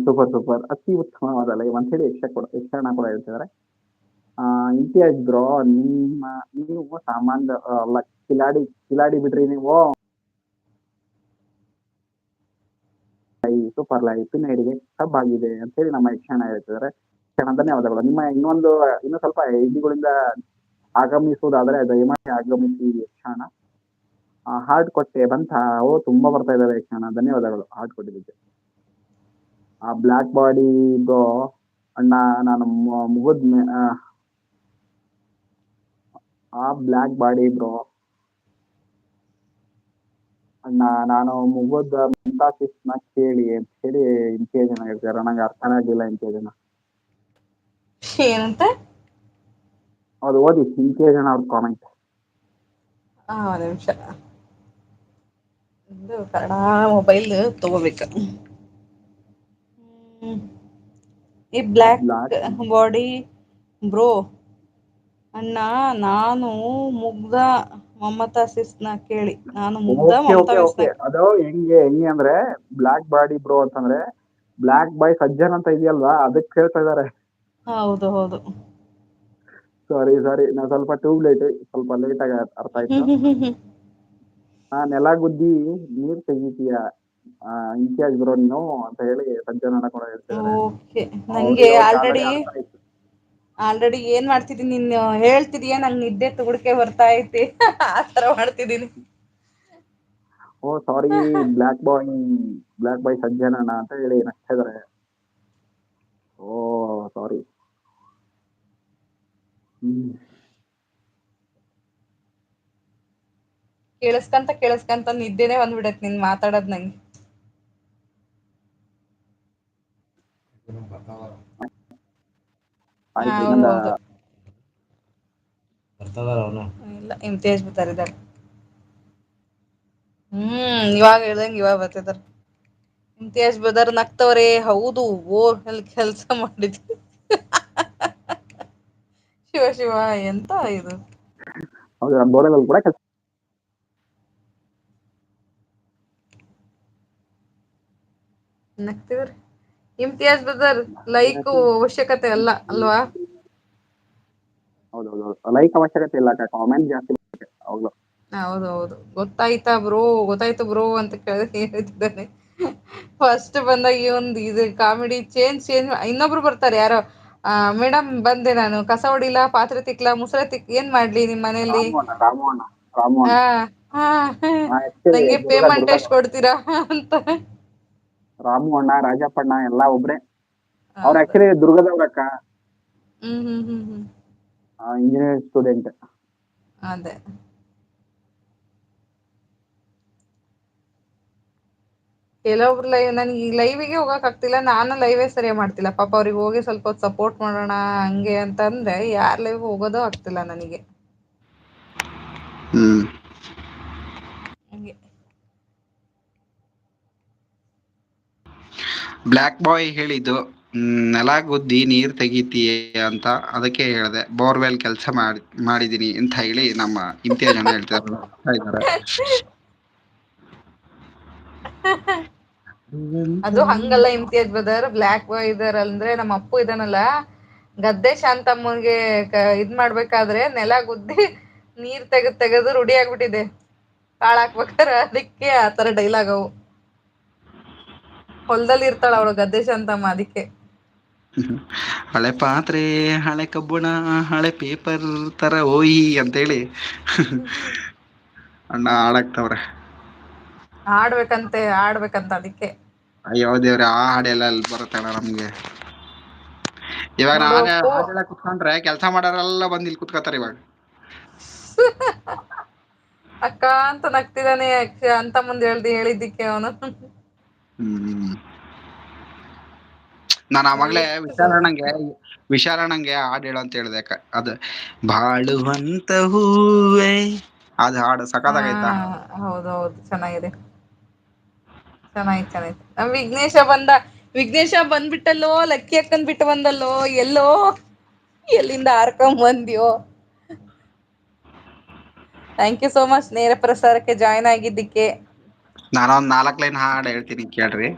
Super, super. ಅತಿ ಉತ್ತಮವಾದ live ಅಂತ ಹೇಳಿ ಯಕ್ಷಗಾನ ಕೂಡ ಹೇಳ್ತಿದ್ದಾರೆ. ಇಂತಿಯಾಜ್ ಬ್ರೋ, ನಿಮ್ಮ ನೀವು ಸಾಮಾನ್ಯ ಅಲ್ಲ, ಕಿಲಾಡಿ ಕಿಲಾಡಿ ಬಿಡ್ರಿ ನೀವು. ಸೂಪರ್ ಲೈವ್ ಪಿನ್ ಹಿಡಿಗೆ ಸಬ್ ಆಗಿದೆ ಅಂತ ಹೇಳಿ ನಮ್ಮ ಯಕ್ಷಗಾನ ಹೇಳ್ತಿದ್ದಾರೆ. ಯಕ್ಷಗಾನ ಧನ್ಯವಾದಗಳು. ನಿಮ್ಮ ಇನ್ನೂ ಸ್ವಲ್ಪ ಐಡಿಗಳಿಂದ ಆಗಮಿಸುವುದಾದ್ರೆ ದಯಮಾಡಿ ಆಗಮಿಸಿ ಯಕ್ಷಗಾನ. ಹಾರ್ಟ್ ಕೊಟ್ಟೆ ಬಂತ. ಓ, ತುಂಬಾ ಬರ್ತಾ ಇದಾವೆ ಯಕ್ಷಗಾನ. ಧನ್ಯವಾದಗಳು ಹಾರ್ಟ್ ಕೊಟ್ಟಿದ್ದಕ್ಕೆ. ಬ್ಲ್ಯಾಕ್ ಬಾಡಿ ಬ್ರೋ, ಅಣ್ಣ ನಾನು ಮುಗಿದ್ ಬ್ಲ್ಯಾಕ್ ಬಾಡಿ ಬ್ರೋ, ಅಣ್ಣ ನಾನು ಮುಗಿದ ನ ಕೇಳಿ ಅಂತ ಹೇಳಿ ಇಂತಿಯ ಜನ ಹೇಳ್ತಾರೆ. ನಂಗೆ ಅರ್ಥನೇ ಆಗಿಲ್ಲ ಇಂತಿಯ ಜನ. ಏನಂತ? ಅದು ಓದಿ ಇಂತಿಯ ಜನ ಅವ್ರ ಕಾಮೆಂಟ್. ಒಂದ್ ನಿಮಿಷ, ಇದು ಕನ್ನಡ ಮೊಬೈಲ್ ತಗೋಬೇಕ. ಈ ಬ್ಲ್ಯಾಕ್ ಬಾಡಿ ಬ್ರೋ, ಅಣ್ಣ ನಾನು ಮುಗ್ಧ ಮಮತಾಸಿಸ್ನ ಕೇಳಿ. ನಾನು ಮುಗ್ಧ ಓಕೆ, ಓಕೆ, ಮಮತಾಸಿಸ್ನ. ಓಕೆ. ಅದು ಹೆಂಗೆ ಅಂದ್ರೆ ಬ್ಲ್ಯಾಕ್ ಬಾಡಿ ಬ್ರೋ ಅಂತಂದ್ರೆ ಬ್ಲ್ಯಾಕ್ ಬಾಯ್ ಸಜ್ಜನ್ ಅಂತ ಇದೆಯಲ್ವಾ, ಅದಕ್ಕೆ ಹೇಳ್ತಾ ಇದಾರೆ. ಹೌದು, ಹೌದು. ಸಾರಿ, ಸಾರಿ, ನಾ ಸ್ವಲ್ಪ ಟ್ಯೂಬ್ ಲೈಟ್, ಸ್ವಲ್ಪ ಲೇಟ್ ಆಗಿ ಅರ್ಥ ಆಯ್ತು. ನೆಲ ಗುದ್ದಿ ನೀರ್ ತೆಗಿತೀಯ ಇಂತಿಯಾಜ್ ಬ್ರೋ ನೀನು ಅಂತ ಹೇಳಿ ಸಜ್ಜನನ ಕೂಡ ಹೇಳ್ತಿದ್ದಾರೆ. ಓಕೆ, ನಂಗೆ ಅವ್ರಿಗೆ ಆಲ್ರೆಡಿ ಅರ್ಥ ಆಯ್ತು. ಆಲ್ರೆಡಿ ಏನ್ ಮಾಡ್ತಿದೀನಿ ನೀನ್ ಹೇಳ್ತಿದೀಯ, ನಂಗೆ ನಿದ್ದೆ ತುಗುಡಿಕೆ ಬರ್ತಾ ಐತಿ. ಆತರ ಮಾಡ್ತಿದ್ದೀನಿ. ಓ ಸಾರಿ, ಬ್ಲ್ಯಾಕ್ ಬಾಯ್ ಸಜ್ಜನನ ಅಂತ ಹೇಳಿ ನಗ್ತಾ ಇದಾರೆ. ಓ ಸಾರಿ. ಕೇಳಿಸ್ಕಂತ ನಿದ್ದೆನೆ ಬಂದ್ಬಿಡತ್ ನಿನ್ ಮಾತಾಡೋದ್ ನಂಗೆ. ಆಯ್ತು ಹೌದು, ಇನ್ನೊಂದ ಹೌದು. ಇಲ್ಲ, ಇಮ್ತಿಯಾಜ್ ಬರಿದಾರೆ. ಇವಾಗ ಹೇಳ್ದಂಗ ಇವಾಗ ಬರ್ತಿದಾರ. ಇಮ್ತಿಯಾಜ್ ಬ್ರದರ್ ನಗ್ತವ್ರೆ. ಹೌದು, ಬೋರ್ಲ್ಲಿ ಕೆಲ್ಸ ಮಾಡಿದ್ವಿ. ಶಿವ ಶಿವ, ಎಂತ ಇದು. ಹೌದು, ನಮ್ಮ ಬೋರ್ವೆಲ್ ಕೂಡ ನಗ್ತಿವ್ರಿ. ಇಮ್ತಿಯಾಜ್ ಬ್ರದರ್ ಲೈಕ್ ಅವಶ್ಯಕತೆ ಅಲ್ಲ ಅಲ್ವಾ? ಹೌದೌದು, ಲೈಕ್ ಅವಶ್ಯಕತೆ ಇಲ್ಲ, ಕಾಮೆಂಟ್ ಜಾಸ್ತಿ ಹೌದು. ಹೌದೌದು. ಗೊತ್ತಾಯ್ತಾ ಬ್ರೋ, ಗೊತ್ತಾಯ್ತು ಬ್ರೋ ಅಂತ ಹೇಳ್ತಿದ್ದಾನೆ. ಫಸ್ಟ್ ಬಂದಾಗ ಇದು ಕಾಮಿಡಿ ಚೇಂಜ್ ಇನ್ನೊಬ್ರು ಬರ್ತಾರೆ ಯಾರೋ. ಮೇಡಮ್ ಬಂದೆ ನಾನು, ಕಸ ಹೊಡಿಲಾ, ಪಾತ್ರೆ ತಿಕ್ಲಾ, ಮುಸರೆ ಏನ್ ಮಾಡ್ಲಿ ನಿಮ್ ಮನೇಲಿ? ರಾಮು ಅಣ್ಣ, ರಾಮು ಅಣ್ಣ, ರಾಮು ಅಣ್ಣ. ಹಾ, ಆಕ್ಚುಲಿ ನಂಗೆ ಪೇಮೆಂಟ್ ಎಷ್ಟ್ ಕೊಡ್ತೀರಾ ಅಂತ. ರಾಮು ಅಣ್ಣ, ರಾಜಪ್ಪಣ್ಣ ಎಲ್ಲಾ ಒಬ್ರೆ. ಅವ್ರ ಹೌದು. ಆಕ್ಚುಲಿ ದುರ್ಗದವ್ರಕ್ಕ. ಹ್ಮ್. Engineering student. ಅದೇ. ಕೆಲವೊಬ್ರು ನನ್ಗೆ ಈ ಲೈವಿಗೆ ಹೋಗಕ್ ಆಗ್ತಿಲ್ಲ. ನಾನು ಲೈವೇ ಸರಿಯ ಮಾಡ್ತಿಲ್ಲ. ಪಾಪ ಅವ್ರಿಗೆ ಹೋಗಿ ಸ್ವಲ್ಪ ಸಪೋರ್ಟ್ ಮಾಡೋಣ ಹಂಗೆ ಅಂತ ಅಂದ್ರೆ ಯಾರ್ ಲೈವ್ ಹೋಗೋದು ಆಗ್ತಿಲ್ಲ ನನಗೆ. ಹಂಗೆ. ಬ್ಲ್ಯಾಕ್ ಬಾಯ್ ಹೇಳಿದ್ದು ನೆಲ ಗುದ್ದಿ ನೀರ್ ತೆಗಿತೀಯೇ ಅಂತ, ಅದಕ್ಕೆ ಹೇಳ್ದೆ ಬೋರ್ವೆಲ್ ಕೆಲಸ ಮಾಡಿದೀನಿ ಅಂತ ಹೇಳಿ ನಮ್ಮ ಇಂತಿಯಾಜ್ ಜನ ಹೇಳ್ತಾರೆ. ಅದು ಹಂಗಲ್ಲ ಇಮ್ತಿಯಾಜ್ ಬ್ರದರ್. ಬ್ಲ್ಯಾಕ್ ಬಾಯ್ ಇದಾರ ಅಂದ್ರೆ ನಮ್ಮ ಅಪ್ಪು ಇದಾನಲ್ಲ, ಗದ್ದೆ ಶಾಂತಮ್ಮನ್ಗೆ ಇದ್ ಮಾಡ್ಬೇಕಾದ್ರೆ ನೆಲ ಗುದ್ದಿ ನೀರ್ ತೆಗದು ರೂಢಿ ಆಗ್ಬಿಟ್ಟಿದೆ ಕಾಳ ಹಾಕ್ಬೇಕ್ರ. ಅದಕ್ಕೆ ಆತರ ಡೈಲಾಗ್ ಅವು. ಹೊಲ್ದಲ್ಲಿ ಇರ್ತಾಳ ಅವಳು ಗದ್ದೆ ಶಾಂತಮ್ಮ, ಅದಕ್ಕೆ. ಹಳೆ ಪಾತ್ರೆ, ಹಳೆ ಕಬ್ಬುಣ, ಹಳೆ ಪೇಪರ್ ತರ ಹೋಯಿ ಅಂತೇಳಿ ಅಣ್ಣ ಹಾಡಾಕ್ತವ್ರೆ. ಆಡ್ಬೇಕಂತ ಅದಕ್ಕೆ. ಅಯ್ಯೋ ದೇವ್ರೆ, ಆ ಹಾಡ ಎಲ್ಲ ಎಲ್ಲಿ ಬರುತ್ತಣ್ಣ ನಮ್ಗೆ. ಇವಾಗ ನೋಡು ನಾನೇ ಅಪ್ಪು, ಹಾಡೆಲ್ಲ ಕುತ್ಕೊಂಡ್ರೆ ಕೆಲ್ಸ ಮಾಡೋರೆಲ್ಲ ಬಂದ್ ಇಲ್ಲಿ ಕುತ್ಕೋತಾರೆ ಇವಾಗ. ಅಕ್ಕ ಅಂತ ನಗ್ತಿದಾನೆ ಅಂತ ಮುಂದೆ ಹೇಳಿದ್ದಿಕ್ಕೆ ಅವನು. ನಾನು ಆವಾಗ್ಲೇ ಎಷ್ಟು ಸಲ ವಿಶಾಲಣ್ಣಂಗೆ ಹಾಡು ಹೇಳು ಅಂತ ಹೇಳ್ದೆ. ಅದು ಬಾಳುವಂತ ಹೂವೇ, ಅದು ಹಾಡು ಹಾ, ಸಖತ್ತಾಗೈತಾ. ಹೌದೌದು, ಚೆನ್ನಾಗಿದೆ. ಚೆನ್ನಾಯ್ತು. ನಮ್ ವಿಘ್ನೇಶ ಬಂದ್ಬಿಟ್ಟಲ್ಲೋ, ಲಕ್ಕಿ ಅಕ್ಕನ್ ಬಿಟ್ಟು ಬಂದಲ್ಲೋ, ಎಲ್ಲೋ ಎಲ್ಲಿಂದ ಹಾರ್ಕೊಂಡ್ ಬಂದ್ಯೋ. ಥ್ಯಾಂಕ್ ಯು ಸೋ ಮಚ್ ನೇರ ಪ್ರಸಾರಕ್ಕೆ ಜಾಯ್ನ್ ಆಗಿದ್ದಿಕ್ಕೆ. ನಾನೊಂದ್ 4 ಲೈನ್ ಹಾಡು ಹೇಳ್ತೀನಿ ಕೇಳ್ರಿ.